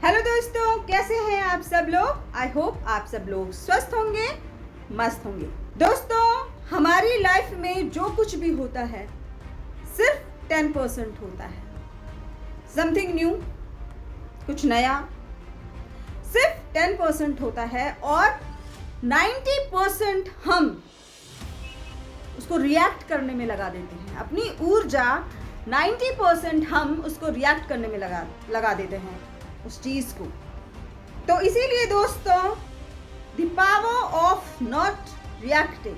Hello दोस्तों, कैसे हैं आप सब लोग। आई होप आप सब लोग स्वस्थ होंगे, मस्त होंगे। दोस्तों, हमारी लाइफ में जो कुछ भी होता है सिर्फ 10% होता है। समथिंग न्यू, कुछ नया, सिर्फ 10% होता है और 90% हम उसको रिएक्ट करने में लगा देते हैं। अपनी ऊर्जा 90% हम उसको रिएक्ट करने में लगा देते हैं उस चीज को। तो इसीलिए दोस्तों, the power of not reacting,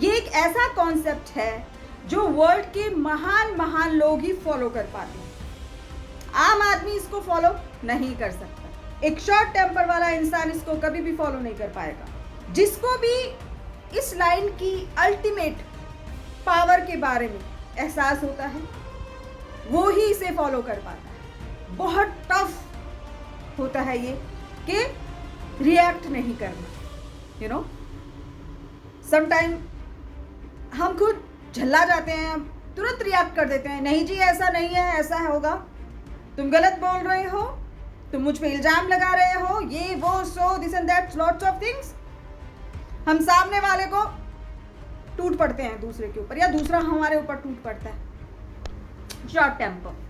ये एक ऐसा कॉन्सेप्ट है जो वर्ल्ड के महान महान लोग ही फॉलो कर पाते हैं। आम आदमी इसको फॉलो नहीं कर सकता। एक शॉर्ट टेम्पर वाला इंसान इसको कभी भी फॉलो नहीं कर पाएगा। जिसको भी इस लाइन की अल्टीमेट पावर के बारे में एहसास होता है वो ही इसे फॉलो कर पाता है। बहुत टफ होता है ये कि रिएक्ट नहीं करना। यू नो, समटाइम हम खुद झल्ला जाते हैं, तुरंत रिएक्ट कर देते हैं। नहीं जी, ऐसा नहीं है, ऐसा होगा, तुम गलत बोल रहे हो, तुम मुझ पे इल्जाम लगा रहे हो, ये वो, so this and that, lots of things. हम सामने वाले को टूट पड़ते हैं दूसरे के ऊपर, या दूसरा हमारे ऊपर टूट पड़ता है। शॉर्ट टेम्पर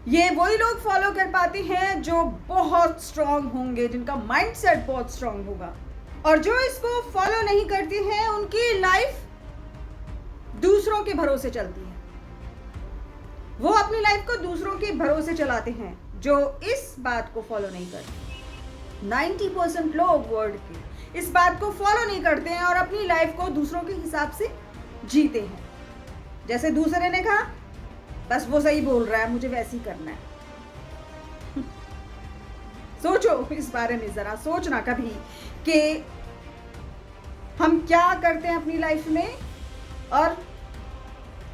ये वही लोग फॉलो कर पाते हैं जो बहुत स्ट्रांग होंगे, जिनका माइंडसेट बहुत स्ट्रांग होगा। और जो इसको फॉलो नहीं करते हैं उनकी लाइफ दूसरों के भरोसे चलती है। वो अपनी लाइफ को दूसरों के भरोसे चलाते हैं जो इस बात को फॉलो नहीं करते। 90% लोग वर्ल्ड के इस बात को फॉलो नहीं करते हैं और अपनी लाइफ को दूसरों के हिसाब से जीते हैं। जैसे दूसरे ने कहा, बस वो सही बोल रहा है, मुझे वैसे ही करना है। सोचो इस बारे में, जरा सोचना कभी कि हम क्या करते हैं अपनी लाइफ में और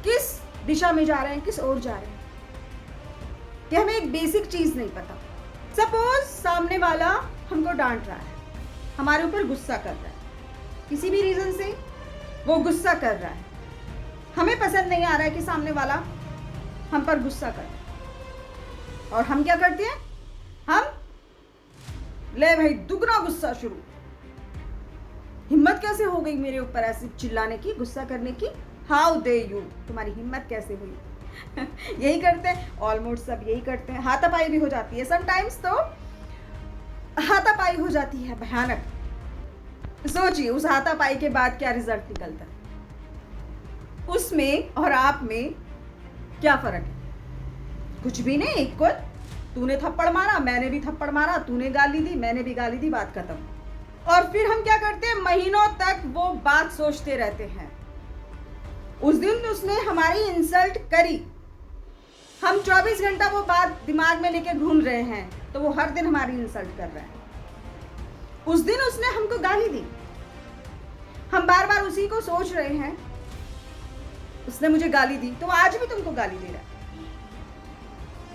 किस दिशा में जा रहे हैं, किस ओर जा रहे हैं, कि हमें एक बेसिक चीज नहीं पता। सपोज सामने वाला हमको डांट रहा है, हमारे ऊपर गुस्सा कर रहा है, किसी भी रीजन से वो गुस्सा कर रहा है। हमें पसंद नहीं आ रहा है कि सामने वाला हम पर गुस्सा कर, और हम क्या करते हैं, हम ले भाई दुगना गुस्सा शुरू। हिम्मत कैसे हो गई मेरे ऊपर ऐसे चिल्लाने की, गुस्सा करने की, हाउ डे यू, तुम्हारी हिम्मत कैसे हुई। यही करते हैं, ऑलमोस्ट सब यही करते हैं। हाथापाई भी हो जाती है समटाइम्स, तो हाथापाई हो जाती है भयानक। सोचिए उस हाथापाई के बाद क्या रिजल्ट निकलता है, उसमें और आप में क्या फर्क है? कुछ भी नहीं, इक्वल। तूने थप्पड़ मारा, मैंने भी थप्पड़ मारा, तूने गाली दी, मैंने भी गाली दी, बात खत्म। और फिर हम क्या करते हैं, महीनों तक वो बात सोचते रहते हैं। उस दिन उसने हमारी इंसल्ट करी, हम 24 घंटा वो बात दिमाग में लेके घूम रहे हैं, तो वो हर दिन हमारी इंसल्ट कर रहे हैं। उस दिन उसने हमको गाली दी, हम बार बार उसी को सोच रहे हैं, उसने मुझे गाली दी तो आज भी तुमको गाली दे रहा है,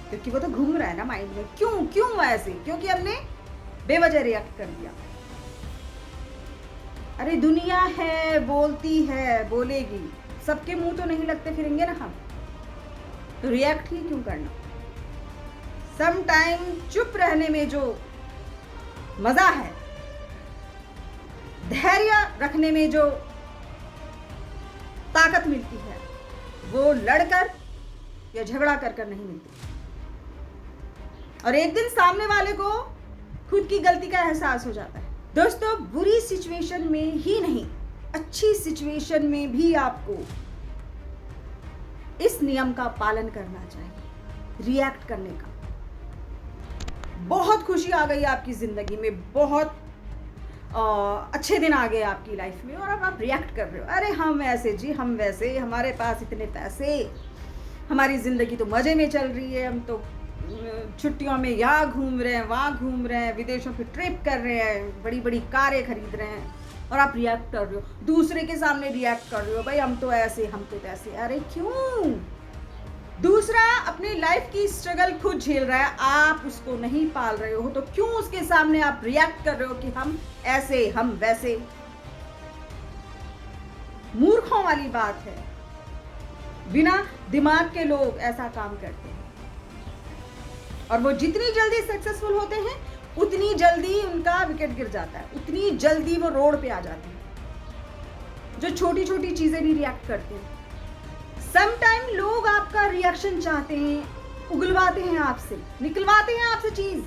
क्योंकि वो तो घूम रहा है ना माइंड में। क्यों ऐसे? क्योंकि हमने बेवजह रिएक्ट कर दिया। अरे दुनिया है, बोलती है, बोलेगी, सबके मुंह तो नहीं लगते फिरेंगे ना हम, तो रिएक्ट ही क्यों करना। सम टाइम चुप रहने में जो मजा है, धैर्य रखने में जो ताकत मिलती है, वो लड़कर या झगड़ा कर नहीं मिलती। और एक दिन सामने वाले को खुद की गलती का एहसास हो जाता है। दोस्तों, बुरी सिचुएशन में ही नहीं, अच्छी सिचुएशन में भी आपको इस नियम का पालन करना चाहिए, रिएक्ट करने का। बहुत खुशी आ गई आपकी जिंदगी में, बहुत अच्छे दिन आ गए आपकी लाइफ में, और अब आप रिएक्ट कर रहे हो, अरे हम ऐसे जी, हम वैसे, हमारे पास इतने पैसे, हमारी ज़िंदगी तो मज़े में चल रही है, हम तो छुट्टियों में यहाँ घूम रहे हैं, वहाँ घूम रहे हैं, विदेशों पे ट्रिप कर रहे हैं, बड़ी बड़ी कारें खरीद रहे हैं, और आप रिएक्ट कर रहे हो, दूसरे के सामने रिएक्ट कर रहे हो, भाई हम तो ऐसे, हम तो तैसे। अरे क्यों? दूसरा अपनी लाइफ की स्ट्रगल खुद झेल रहा है, आप उसको नहीं पाल रहे हो, तो क्यों उसके सामने आप रिएक्ट कर रहे हो कि हम ऐसे, हम वैसे। मूर्खों वाली बात है, बिना दिमाग के लोग ऐसा काम करते हैं। और वो जितनी जल्दी सक्सेसफुल होते हैं उतनी जल्दी उनका विकेट गिर जाता है, उतनी जल्दी वो रोड पे आ जाते हैं, जो छोटी छोटी चीजें भी रिएक्ट करते हैं। सम टाइम लोग आपका रिएक्शन चाहते हैं, उगलवाते हैं आपसे, निकलवाते हैं आपसे चीज,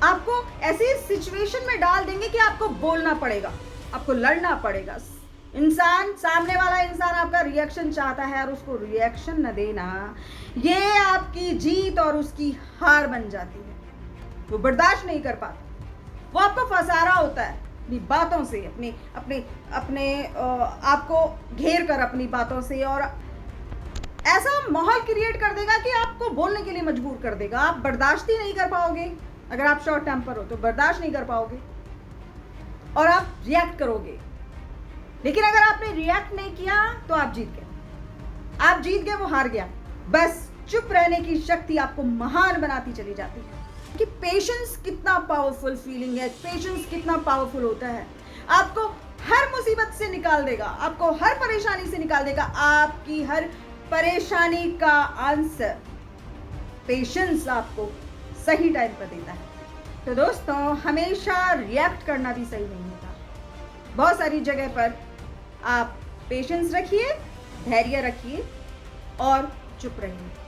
आपको ऐसी सिचुएशन में डाल देंगे कि आपको बोलना पड़ेगा, आपको लड़ना पड़ेगा। इंसान, सामने वाला इंसान आपका रिएक्शन चाहता है और उसको रिएक्शन न देना, ये आपकी जीत और उसकी हार बन जाती है। वो बर्दाश्त नहीं कर पाता, वो आपको फंसा रहा होता है अपनी बातों से, अपने आपको घेर कर अपनी बातों से, और ऐसा माहौल क्रिएट कर देगा कि आपको बोलने के लिए मजबूर कर देगा। आप बर्दाश्त ही नहीं कर पाओगे। अगर आप शॉर्ट टेम्पर हो तो बर्दाश्त नहीं कर पाओगे और आप रिएक्ट करोगे। लेकिन अगर आपने रिएक्ट नहीं किया तो आप जीत गए, आप जीत गए, वो हार गया। बस चुप रहने की शक्ति आपको महान बनाती चली जाती है। कि पेशेंस कितना पावरफुल फीलिंग है, पेशेंस कितना पावरफुल होता है। आपको हर मुसीबत से निकाल देगा, आपको हर परेशानी से निकाल देगा। आपकी हर परेशानी का आंसर पेशेंस आपको सही टाइम पर देता है। तो दोस्तों, हमेशा रिएक्ट करना भी सही नहीं होता। बहुत सारी जगह पर आप पेशेंस रखिए, धैर्य रखिए और चुप रहिए।